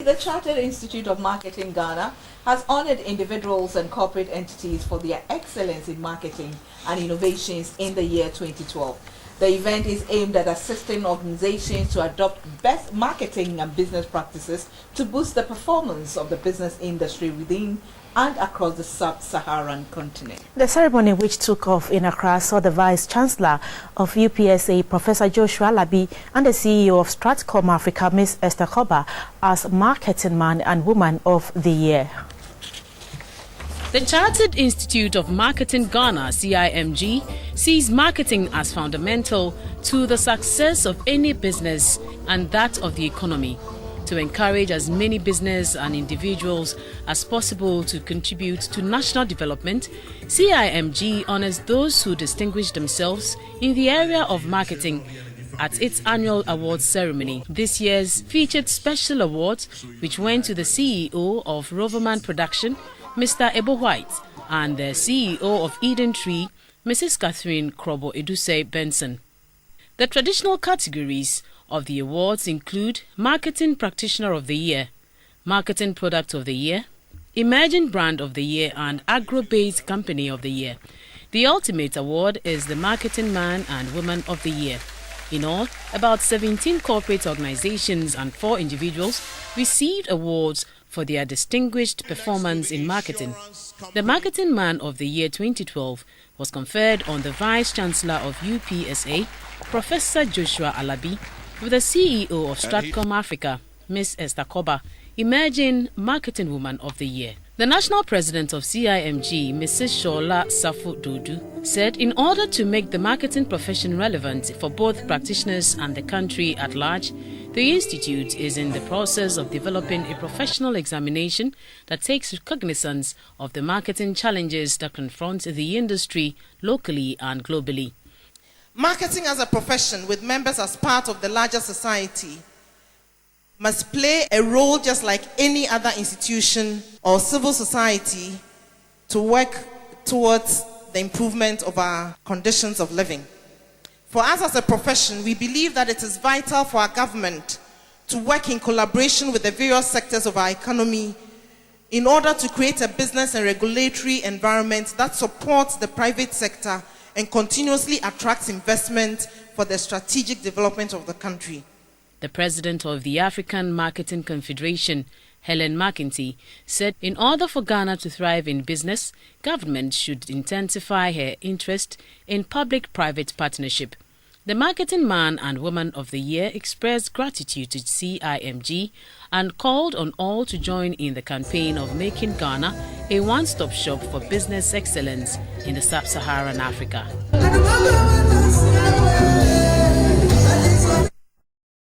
The Chartered Institute of Marketing Ghana has honored individuals and corporate entities for their excellence in marketing and innovations in the year 2012. The event is aimed at assisting organizations to adopt best marketing and business practices to boost the performance of the business industry within and across the sub-Saharan continent. The ceremony, which took off in Accra, saw the Vice Chancellor of UPSA, Professor Joshua Alabi, and the CEO of Stratcom Africa, Ms. Esther Koba, as Marketing Man and Woman of the Year. The Chartered Institute of Marketing Ghana, CIMG, sees marketing as fundamental to the success of any business and that of the economy. To encourage as many business and individuals as possible to contribute to national development, CIMG honors those who distinguish themselves in the area of marketing at its annual awards ceremony. This year's featured special awards, which went to the CEO of Roverman Production, Mr. Ebo White, and the CEO of Eden Tree, Mrs. Catherine Krobo Eduse Benson. The traditional categories of the awards include Marketing Practitioner of the Year, Marketing Product of the Year, Emerging Brand of the Year, and Agro-Based Company of the Year. The ultimate award is the Marketing Man and Woman of the Year. In all, about 17 corporate organizations and 4 individuals received awards for their distinguished performance in marketing. The Marketing Man of the Year 2012 was conferred on the Vice Chancellor of UPSA, Professor Joshua Alabi, with the CEO of Stratcom Africa, Ms. Esther Koba, Emerging Marketing Woman of the Year. The National President of CIMG, Mrs. Shola Safu Dodu, said in order to make the marketing profession relevant for both practitioners and the country at large, the Institute is in the process of developing a professional examination that takes cognizance of the marketing challenges that confront the industry locally and globally. Marketing as a profession with members as part of the larger society must play a role just like any other institution or civil society to work towards the improvement of our conditions of living. For us as a profession, we believe that it is vital for our government to work in collaboration with the various sectors of our economy in order to create a business and regulatory environment that supports the private sector and continuously attracts investment for the strategic development of the country. The president of the African Marketing Confederation, Helen McEntee, said in order for Ghana to thrive in business, government should intensify her interest in public-private partnership. The Marketing Man and Woman of the Year expressed gratitude to CIMG and called on all to join in the campaign of making Ghana a one-stop shop for business excellence in the sub-Saharan Africa.